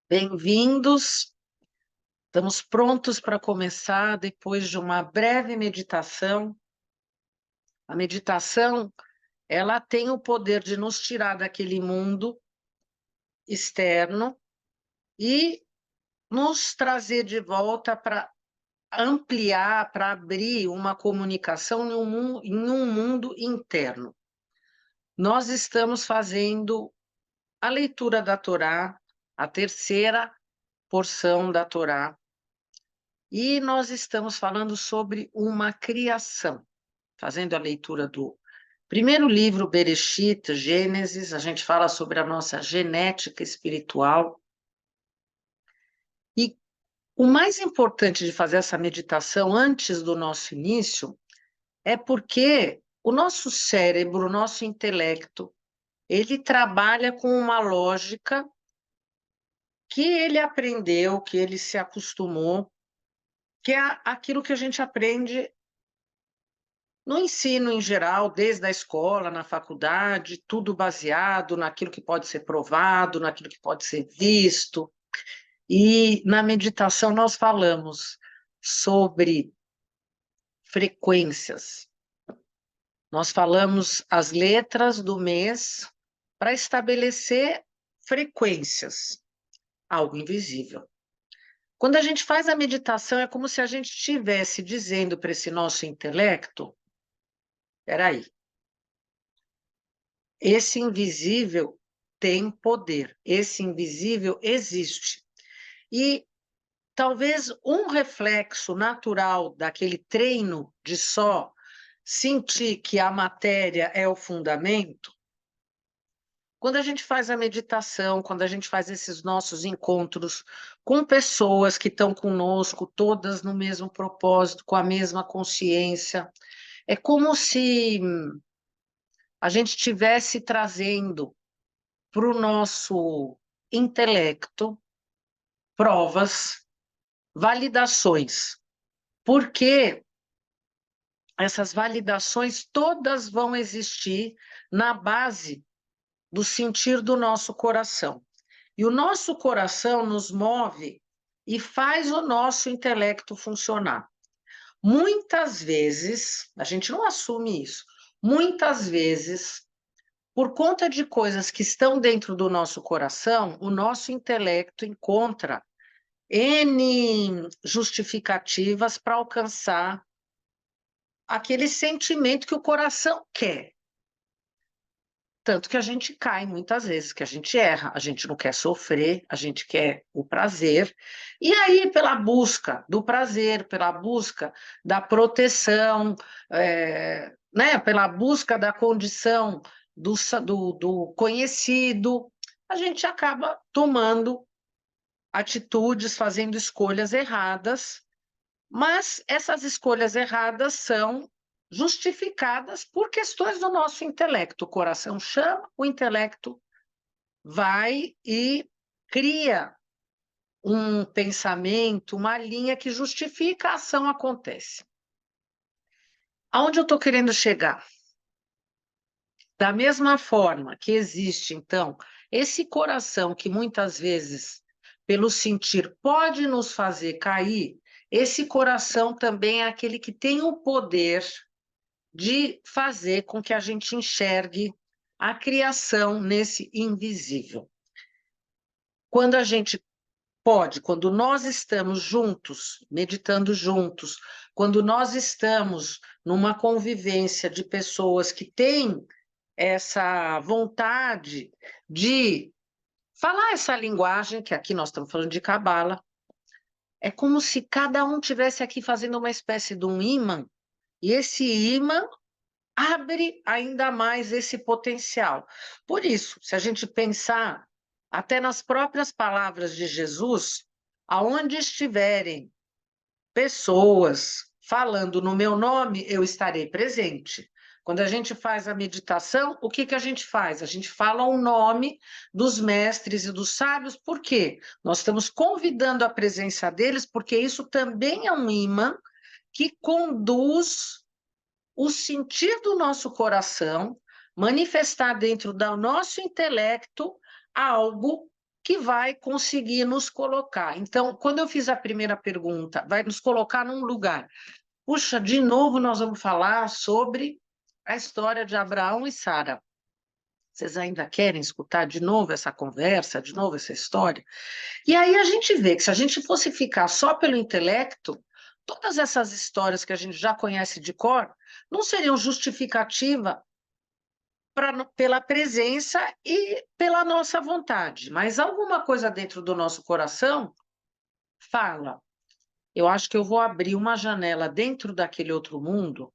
Bem-vindos. Estamos prontos para começar depois de uma breve meditação. A meditação, ela tem o poder de nos tirar daquele mundo externo e nos trazer de volta para ampliar, para abrir uma comunicação em um mundo interno. Nós estamos fazendo a leitura da Torá, a terceira porção da Torá, e nós estamos falando sobre uma criação, fazendo a leitura do primeiro livro, Bereshit, Gênesis. A gente fala sobre a nossa genética espiritual. E o mais importante de fazer essa meditação antes do nosso início é porque o nosso cérebro, o nosso intelecto, ele trabalha com uma lógica que ele aprendeu, que ele se acostumou, que é aquilo que a gente aprende no ensino em geral, desde a escola, na faculdade, tudo baseado naquilo que pode ser provado, naquilo que pode ser visto. E na meditação nós falamos sobre frequências. Nós falamos as letras do mês para estabelecer frequências, algo invisível. Quando a gente faz a meditação, é como se a gente estivesse dizendo para esse nosso intelecto: espera aí, esse invisível tem poder, esse invisível existe. E talvez um reflexo natural daquele treino de só sentir que a matéria é o fundamento, quando a gente faz a meditação, quando a gente faz esses nossos encontros com pessoas que estão conosco, todas no mesmo propósito, com a mesma consciência, é como se a gente estivesse trazendo para o nosso intelecto provas, validações, porque essas validações todas vão existir na base do sentir do nosso coração. E o nosso coração nos move e faz o nosso intelecto funcionar. Muitas vezes, a gente não assume isso, muitas vezes, por conta de coisas que estão dentro do nosso coração, o nosso intelecto encontra N justificativas para alcançar aquele sentimento que o coração quer. Tanto que a gente cai muitas vezes, que a gente erra, a gente não quer sofrer, a gente quer o prazer. E aí, pela busca do prazer, pela busca da proteção, né, pela busca da condição do conhecido, a gente acaba tomando atitudes, fazendo escolhas erradas, mas essas escolhas erradas são justificadas por questões do nosso intelecto. O coração chama, o intelecto vai e cria um pensamento, uma linha que justifica, a ação acontece. Aonde eu estou querendo chegar? Da mesma forma que existe, então, esse coração que muitas vezes, pelo sentir, pode nos fazer cair, esse coração também é aquele que tem o poder de fazer com que a gente enxergue a criação nesse invisível. Quando a gente pode, quando nós estamos juntos, meditando juntos, quando nós estamos numa convivência de pessoas que têm essa vontade de falar essa linguagem, que aqui nós estamos falando de cabala, é como se cada um tivesse aqui fazendo uma espécie de um ímã, e esse ímã abre ainda mais esse potencial. Por isso, se a gente pensar até nas próprias palavras de Jesus, aonde estiverem pessoas falando no meu nome, eu estarei presente. Quando a gente faz a meditação, o que que a gente faz? A gente fala o nome dos mestres e dos sábios, por quê? Nós estamos convidando a presença deles, porque isso também é um imã que conduz o sentir do nosso coração, manifestar dentro do nosso intelecto algo que vai conseguir nos colocar. Então, quando eu fiz a primeira pergunta, vai nos colocar num lugar. Puxa, de novo nós vamos falar sobre a história de Abraão e Sara. Vocês ainda querem escutar de novo essa conversa, de novo essa história? E aí a gente vê que se a gente fosse ficar só pelo intelecto, todas essas histórias que a gente já conhece de cor não seriam justificativa pela presença e pela nossa vontade. Mas alguma coisa dentro do nosso coração fala: eu acho que eu vou abrir uma janela dentro daquele outro mundo,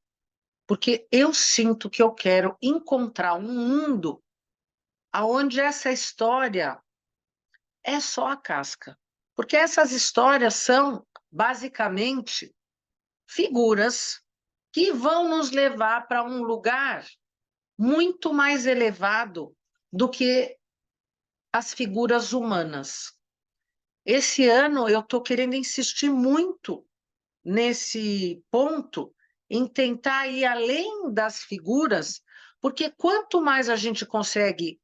porque eu sinto que eu quero encontrar um mundo aonde essa história é só a casca. Porque essas histórias são, basicamente, figuras que vão nos levar para um lugar muito mais elevado do que as figuras humanas. Esse ano eu estou querendo insistir muito nesse ponto, em tentar ir além das figuras, porque quanto mais a gente consegue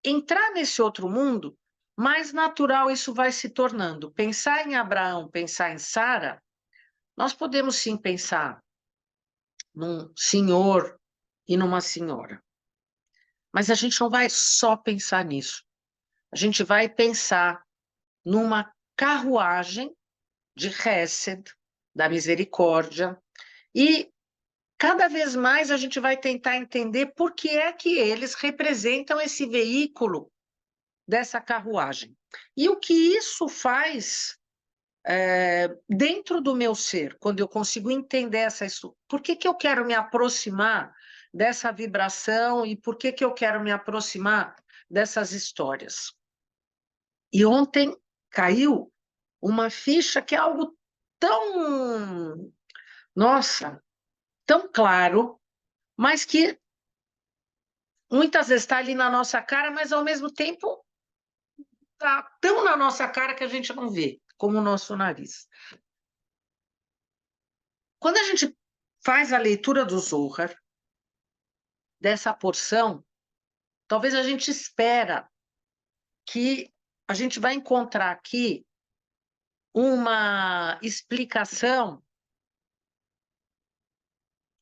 entrar nesse outro mundo, mais natural isso vai se tornando. Pensar em Abraão, pensar em Sara, nós podemos sim pensar num senhor e numa senhora. Mas a gente não vai só pensar nisso. A gente vai pensar numa carruagem de Hesed, da misericórdia, e cada vez mais a gente vai tentar entender por que é que eles representam esse veículo dessa carruagem. E o que isso faz dentro do meu ser, quando eu consigo entender por que que eu quero me aproximar dessa vibração e por que que eu quero me aproximar dessas histórias. E ontem caiu uma ficha que é algo tão, nossa, tão claro, mas que muitas vezes está ali na nossa cara, mas ao mesmo tempo está tão na nossa cara que a gente não vê, como o nosso nariz. Quando a gente faz a leitura do Zohar, dessa porção, talvez a gente espera que a gente vai encontrar aqui uma explicação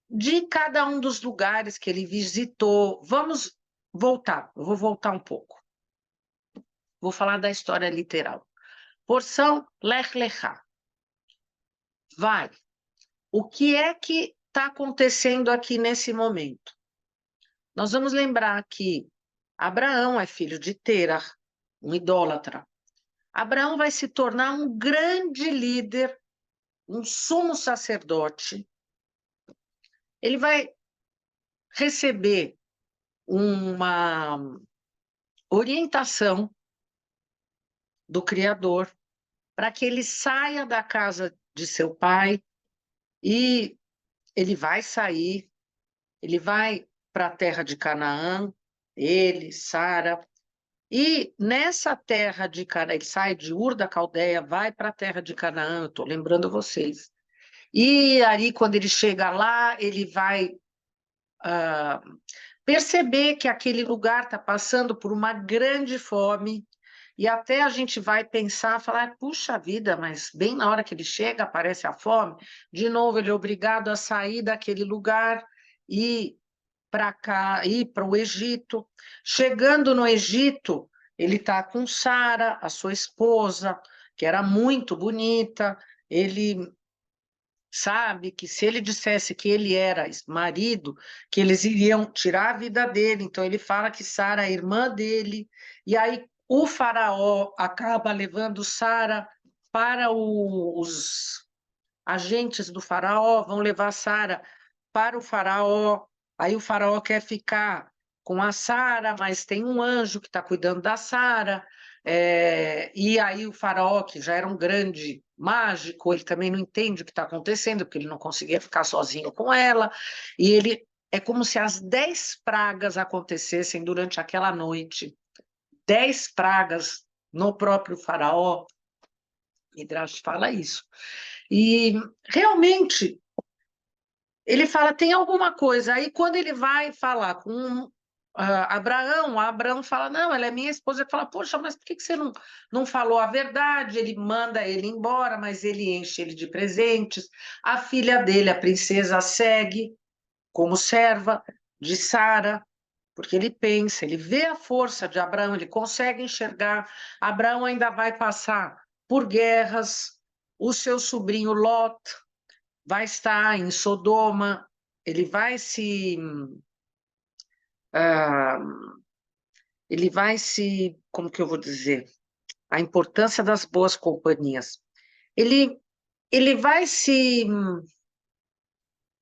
de cada um dos lugares que ele visitou. Vamos voltar, eu vou voltar um pouco. Vou falar da história literal. Porção Lech Lechá. Vai. O que é que está acontecendo aqui nesse momento? Nós vamos lembrar que Abraão é filho de Terah, um idólatra. Abraão vai se tornar um grande líder, um sumo sacerdote. Ele vai receber uma orientação do Criador para que ele saia da casa de seu pai e ele vai sair, ele vai para a terra de Canaã, ele, Sara, e nessa terra de Canaã, ele sai de Ur da Caldeia, vai para a terra de Canaã, eu estou lembrando vocês. E aí, quando ele chega lá, ele vai perceber que aquele lugar está passando por uma grande fome, e até a gente vai pensar, falar, puxa vida, mas bem na hora que ele chega, aparece a fome, de novo ele é obrigado a sair daquele lugar e para cá, ir para o Egito. Chegando no Egito, ele está com Sara, a sua esposa, que era muito bonita. Ele sabe que se ele dissesse que ele era marido, que eles iriam tirar a vida dele. Então ele fala que Sara é irmã dele. E aí o faraó acaba levando Sara para os agentes do faraó, vão levar Sara para o faraó. Aí o faraó quer ficar com a Sara, mas tem um anjo que está cuidando da Sara. E aí o faraó, que já era um grande mágico, ele também não entende o que está acontecendo, porque ele não conseguia ficar sozinho com ela. E ele é como se as 10 pragas acontecessem durante aquela noite. 10 pragas no próprio faraó. Midrash fala isso. E realmente ele fala, tem alguma coisa. Aí, quando ele vai falar com Abraão fala, não, ela é minha esposa. Ele fala, poxa, mas por que você não falou a verdade? Ele manda ele embora, mas ele enche ele de presentes. A filha dele, a princesa, segue como serva de Sara, porque ele pensa, ele vê a força de Abraão, ele consegue enxergar. Abraão ainda vai passar por guerras, o seu sobrinho Lot vai estar em Sodoma, ele vai se... ah, ele vai se, como que eu vou dizer? A importância das boas companhias. Ele, ele vai se...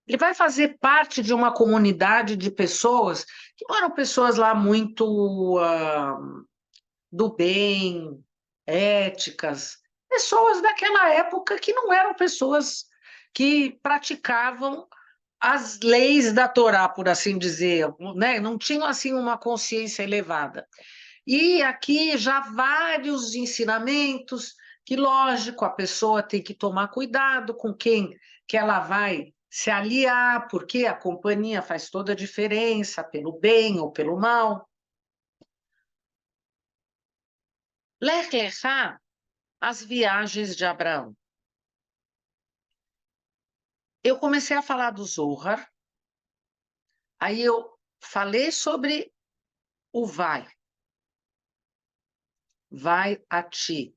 Ele vai fazer parte de uma comunidade de pessoas que não eram pessoas lá muito do bem, éticas, pessoas daquela época que não eram pessoas que praticavam as leis da Torá, por assim dizer, né? Não tinham assim uma consciência elevada. E aqui já vários ensinamentos que, lógico, a pessoa tem que tomar cuidado com quem que ela vai se aliar, porque a companhia faz toda a diferença, pelo bem ou pelo mal. Lech Lechá, as viagens de Abraão. Eu comecei a falar do Zohar, aí eu falei sobre o vai a ti.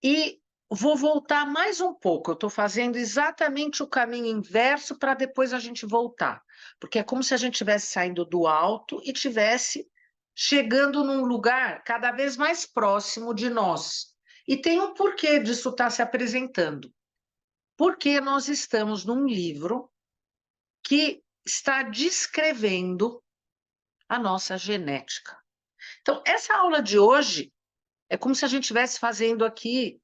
E vou voltar mais um pouco, eu estou fazendo exatamente o caminho inverso para depois a gente voltar, porque é como se a gente estivesse saindo do alto e estivesse chegando num lugar cada vez mais próximo de nós. E tem um porquê disso estar se apresentando. Porque nós estamos num livro que está descrevendo a nossa genética. Então, essa aula de hoje é como se a gente estivesse fazendo aqui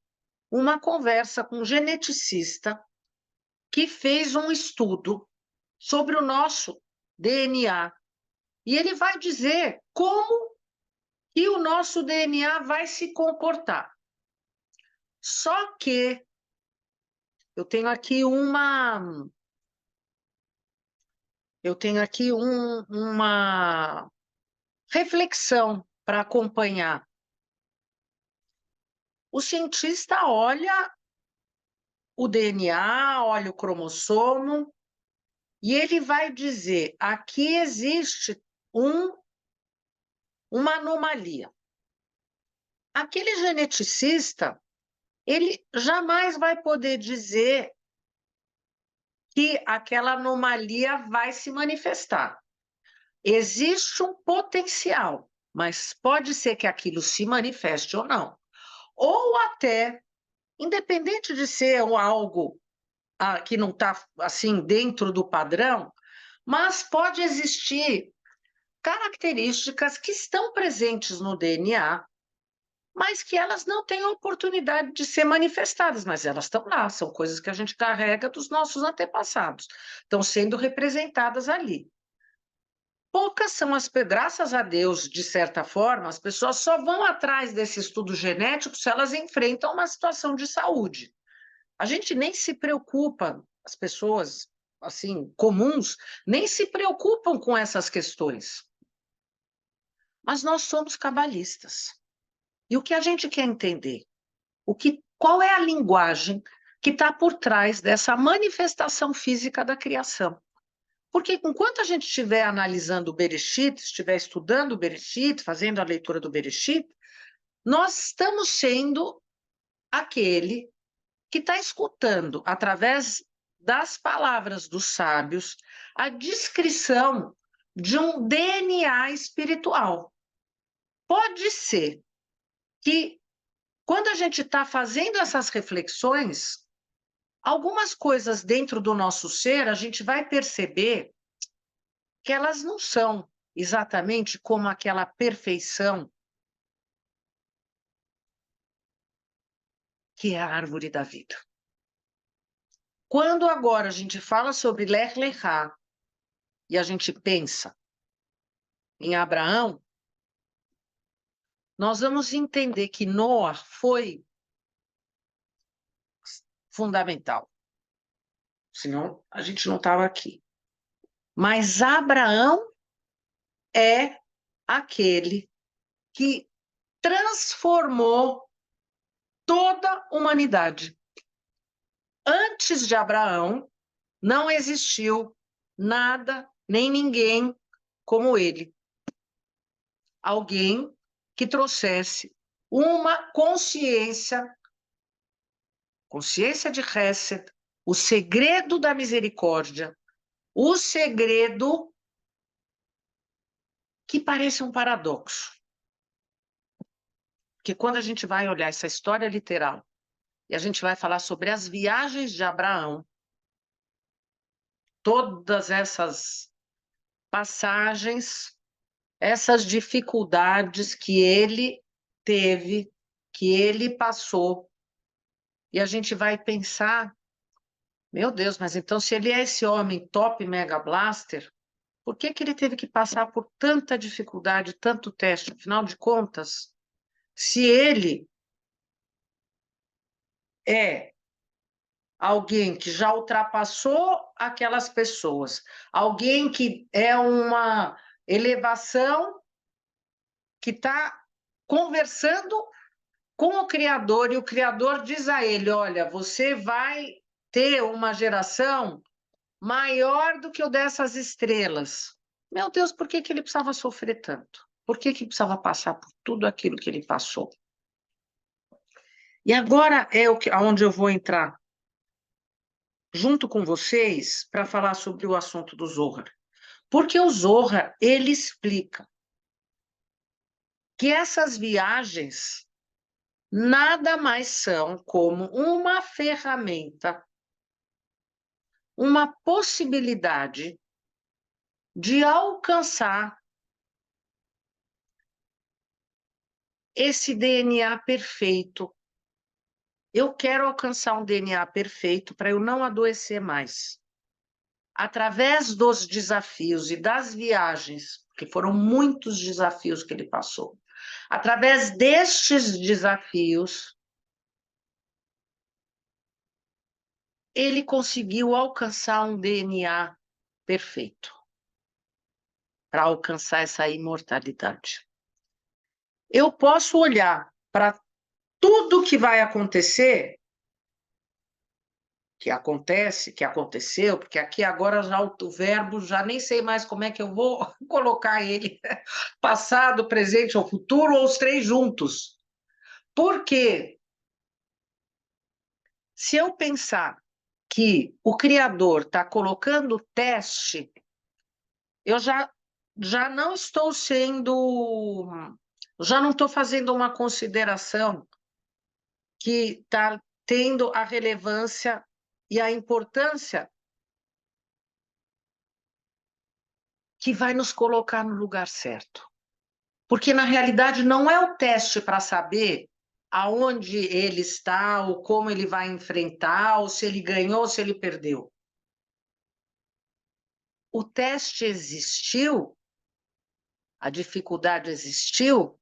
uma conversa com um geneticista que fez um estudo sobre o nosso DNA. E ele vai dizer como que o nosso DNA vai se comportar. Só que eu tenho aqui uma reflexão para acompanhar. O cientista olha o DNA, olha o cromossomo, e ele vai dizer: aqui existe uma anomalia. Aquele geneticista, ele jamais vai poder dizer que aquela anomalia vai se manifestar. Existe um potencial, mas pode ser que aquilo se manifeste ou não. Ou até, independente de ser algo que não está assim dentro do padrão, mas pode existir características que estão presentes no DNA, mas que elas não têm oportunidade de ser manifestadas, mas elas estão lá, são coisas que a gente carrega dos nossos antepassados, estão sendo representadas ali. Poucas são graças a Deus, de certa forma, as pessoas só vão atrás desse estudo genético se elas enfrentam uma situação de saúde. A gente nem se preocupa, as pessoas assim comuns nem se preocupam com essas questões. Mas nós somos cabalistas. E o que a gente quer entender? Qual é a linguagem que está por trás dessa manifestação física da criação? Porque enquanto a gente estiver analisando o Bereshit, estiver estudando o Bereshit, fazendo a leitura do Bereshit, nós estamos sendo aquele que está escutando, através das palavras dos sábios, a descrição de um DNA espiritual. Pode ser que, quando a gente está fazendo essas reflexões, algumas coisas dentro do nosso ser, a gente vai perceber que elas não são exatamente como aquela perfeição que é a árvore da vida. Quando agora a gente fala sobre Lech Lechá e a gente pensa em Abraão, nós vamos entender que Noé foi fundamental. Senão a gente não estava aqui. Mas Abraão é aquele que transformou toda a humanidade. Antes de Abraão, não existiu nada, nem ninguém como ele. Alguém que trouxesse uma consciência de Hesed, o segredo da misericórdia, o segredo que parece um paradoxo. Porque quando a gente vai olhar essa história literal e a gente vai falar sobre as viagens de Abraão, todas essas passagens, essas dificuldades que ele teve, que ele passou, e a gente vai pensar, meu Deus, mas então se ele é esse homem top mega blaster, por que que ele teve que passar por tanta dificuldade, tanto teste? Afinal de contas, se ele é alguém que já ultrapassou aquelas pessoas, alguém que é uma elevação que está conversando com o Criador, e o Criador diz a ele: olha, você vai ter uma geração maior do que o dessas estrelas. Meu Deus, por que que ele precisava sofrer tanto? Por que que precisava passar por tudo aquilo que ele passou? E agora é onde eu vou entrar junto com vocês para falar sobre o assunto do Zohar. Porque o Zohar, ele explica que essas viagens nada mais são como uma ferramenta, uma possibilidade de alcançar esse DNA perfeito. Eu quero alcançar um DNA perfeito para eu não adoecer mais. Através dos desafios e das viagens, porque foram muitos desafios que ele passou, através destes desafios, ele conseguiu alcançar um DNA perfeito, para alcançar essa imortalidade. Eu posso olhar para tudo que vai acontecer, que acontece, que aconteceu, porque aqui agora já o verbo, já nem sei mais como é que eu vou colocar ele, passado, presente ou futuro, ou os três juntos. Por quê? Se eu pensar que o Criador está colocando teste, eu já não estou sendo, já não estou fazendo uma consideração que está tendo a relevância e a importância que vai nos colocar no lugar certo. Porque, na realidade, não é o teste para saber aonde ele está, ou como ele vai enfrentar, ou se ele ganhou, ou se ele perdeu. O teste existiu, a dificuldade existiu,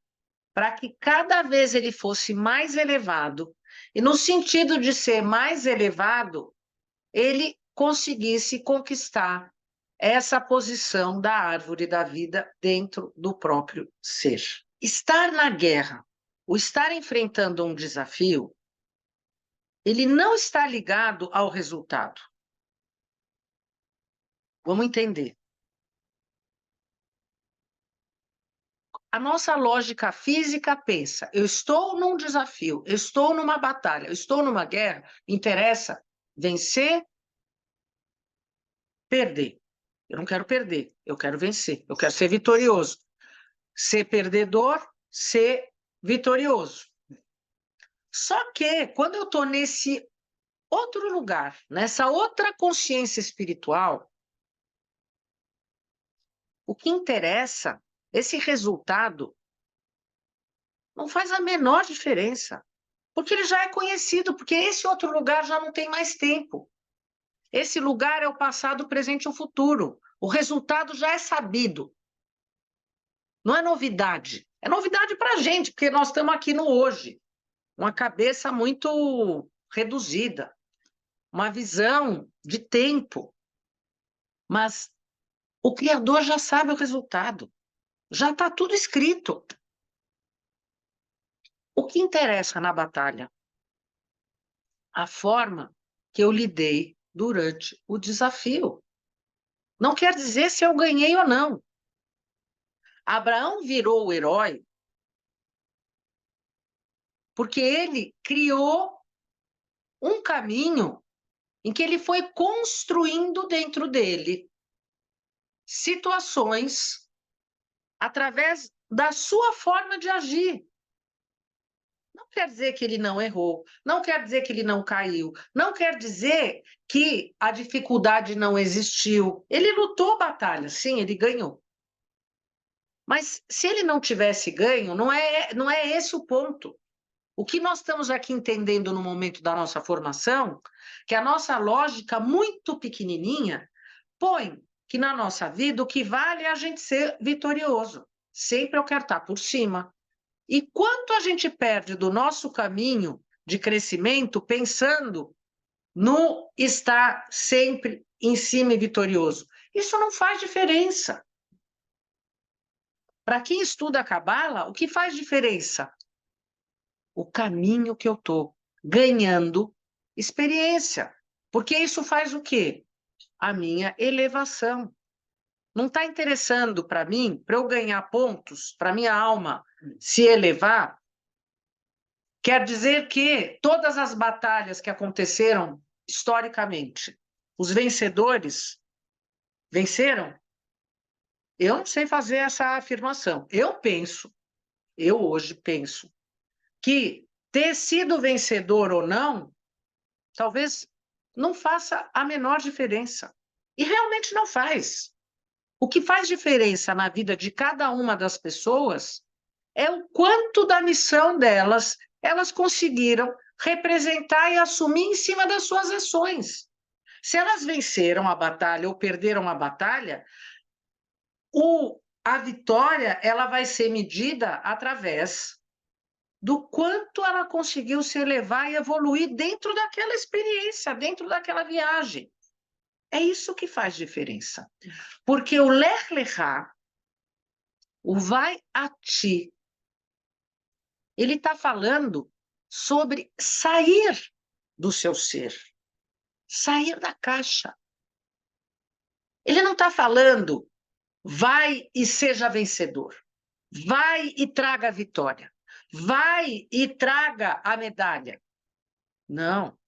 para que cada vez ele fosse mais elevado, e no sentido de ser mais elevado, ele conseguisse conquistar essa posição da árvore da vida dentro do próprio ser. Estar na guerra, o estar enfrentando um desafio, ele não está ligado ao resultado. Vamos entender. A nossa lógica física pensa: eu estou num desafio, eu estou numa batalha, eu estou numa guerra, interessa vencer, perder. Eu não quero perder, eu quero vencer, eu quero ser vitorioso. Ser perdedor, ser vitorioso. Só que quando eu estou nesse outro lugar, nessa outra consciência espiritual, o que interessa, esse resultado, não faz a menor diferença, porque ele já é conhecido, porque esse outro lugar já não tem mais tempo. Esse lugar é o passado, o presente e o futuro. O resultado já é sabido. Não é novidade. É novidade para a gente, porque nós estamos aqui no hoje. Uma cabeça muito reduzida, uma visão de tempo. Mas o Criador já sabe o resultado. Já está tudo escrito. O que interessa na batalha? A forma que eu lidei durante o desafio. Não quer dizer se eu ganhei ou não. Abraão virou o herói porque ele criou um caminho em que ele foi construindo dentro dele situações através da sua forma de agir. Não quer dizer que ele não errou, não quer dizer que ele não caiu, não quer dizer que a dificuldade não existiu. Ele lutou batalha, sim, ele ganhou. Mas se ele não tivesse ganho, não é esse o ponto. O que nós estamos aqui entendendo no momento da nossa formação, que a nossa lógica muito pequenininha põe que na nossa vida o que vale é a gente ser vitorioso. Sempre eu quero estar por cima. E quanto a gente perde do nosso caminho de crescimento pensando no estar sempre em cima e vitorioso? Isso não faz diferença. Para quem estuda a Cabala, o que faz diferença? O caminho que eu estou ganhando experiência. Porque isso faz o quê? A minha elevação. Não está interessando para mim, para eu ganhar pontos, para minha alma se elevar, quer dizer que todas as batalhas que aconteceram historicamente, os vencedores venceram? Eu não sei fazer essa afirmação. Eu hoje penso, que ter sido vencedor ou não, talvez não faça a menor diferença. E realmente não faz. O que faz diferença na vida de cada uma das pessoas é o quanto da missão delas elas conseguiram representar e assumir em cima das suas ações. Se elas venceram a batalha ou perderam a batalha, a vitória ela vai ser medida através do quanto ela conseguiu se elevar e evoluir dentro daquela experiência, dentro daquela viagem. É isso que faz diferença. Porque o Lech Lechá, o vai a ti, ele está falando sobre sair do seu ser, sair da caixa. Ele não está falando vai e seja vencedor, vai e traga a vitória, vai e traga a medalha. Não,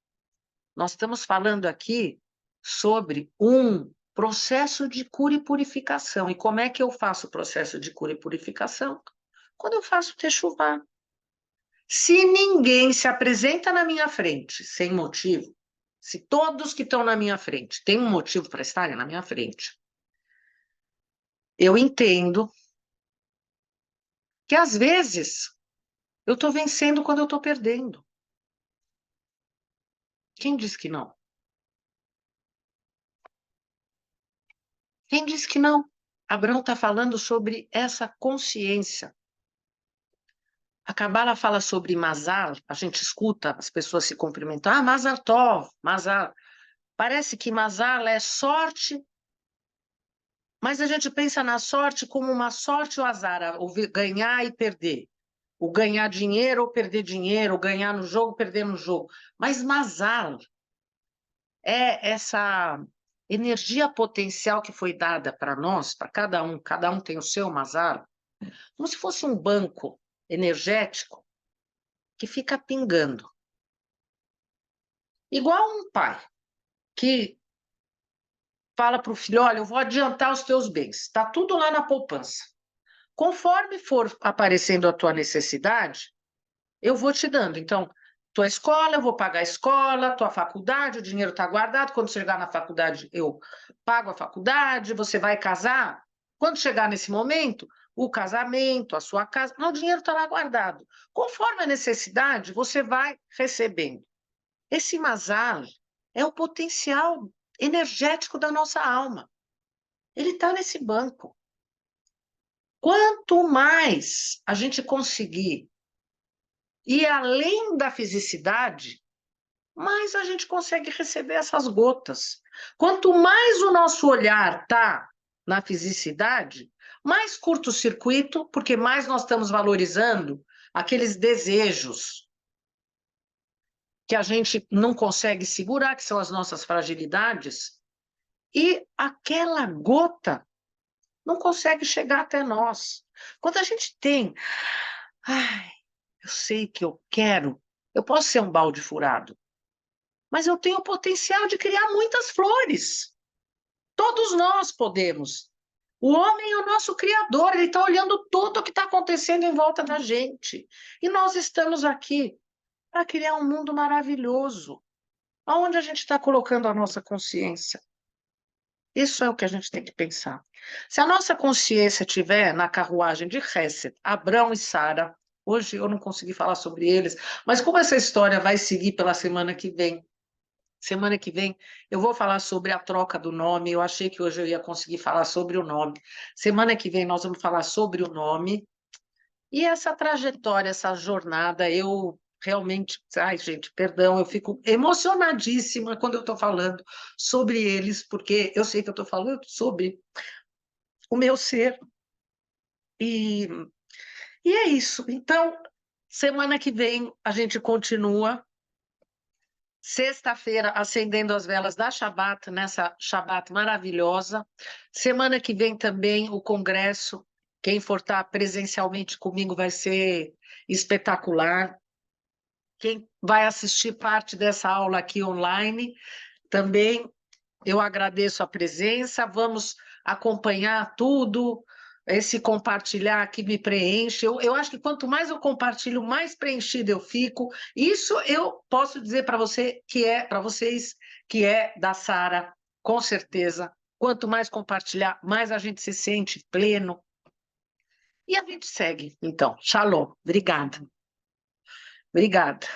nós estamos falando aqui sobre um processo de cura e purificação. E como é que eu faço o processo de cura e purificação? Quando eu faço techuvá. Se ninguém se apresenta na minha frente sem motivo, se todos que estão na minha frente têm um motivo para estarem na minha frente, eu entendo que às vezes eu estou vencendo quando eu estou perdendo. Quem diz que não? Quem diz que não? Abraão está falando sobre essa consciência. A Cabala fala sobre Mazal, a gente escuta as pessoas se cumprimentando. Ah, Mazal Tov, Mazal. Parece que Mazal é sorte, mas a gente pensa na sorte como uma sorte ou azar, o ganhar e perder. O ganhar dinheiro ou perder dinheiro, o ganhar no jogo, perder no jogo. Mas Mazal é essa energia potencial que foi dada para nós, para cada um tem o seu Mazal, como se fosse um banco energético que fica pingando. Igual um pai que fala para o filho, olha, eu vou adiantar os teus bens, está tudo lá na poupança. Conforme for aparecendo a tua necessidade, eu vou te dando. Então, tua escola, eu vou pagar a escola, tua faculdade, o dinheiro está guardado. Quando chegar na faculdade, eu pago a faculdade, você vai casar. Quando chegar nesse momento, o casamento, a sua casa, o dinheiro está lá guardado. Conforme a necessidade, você vai recebendo. Esse mazal é o potencial energético da nossa alma. Ele está nesse banco. Quanto mais a gente conseguir ir além da fisicidade, mais a gente consegue receber essas gotas. Quanto mais o nosso olhar está na fisicidade, mais curto-circuito, porque mais nós estamos valorizando aqueles desejos que a gente não consegue segurar, que são as nossas fragilidades, e aquela gota não consegue chegar até nós. Quando a gente tem, ai, eu sei que eu quero, eu posso ser um balde furado, mas eu tenho o potencial de criar muitas flores. Todos nós podemos. O homem é o nosso criador, ele está olhando tudo o que está acontecendo em volta da gente. E nós estamos aqui para criar um mundo maravilhoso. Aonde a gente está colocando a nossa consciência? Isso é o que a gente tem que pensar. Se a nossa consciência estiver na carruagem de Hesed, Abrão e Sara, hoje eu não consegui falar sobre eles, mas como essa história vai seguir pela semana que vem eu vou falar sobre a troca do nome, eu achei que hoje eu ia conseguir falar sobre o nome. Semana que vem nós vamos falar sobre o nome, e essa trajetória, essa jornada, eu realmente, ai, gente, perdão, eu fico emocionadíssima quando eu estou falando sobre eles, porque eu sei que eu estou falando sobre o meu ser, e, e é isso. Então, semana que vem a gente continua. Sexta-feira, acendendo as velas da Shabat, nessa Shabat maravilhosa. Semana que vem também o congresso. Quem for estar presencialmente comigo vai ser espetacular. Quem vai assistir parte dessa aula aqui online, também eu agradeço a presença. Vamos acompanhar tudo, esse compartilhar que me preenche. Eu acho que quanto mais eu compartilho, mais preenchida eu fico. Isso eu posso dizer para você que é para vocês que é da Sara, com certeza. Quanto mais compartilhar, mais a gente se sente pleno. E a gente segue. Então, shalom. Obrigada. Obrigada.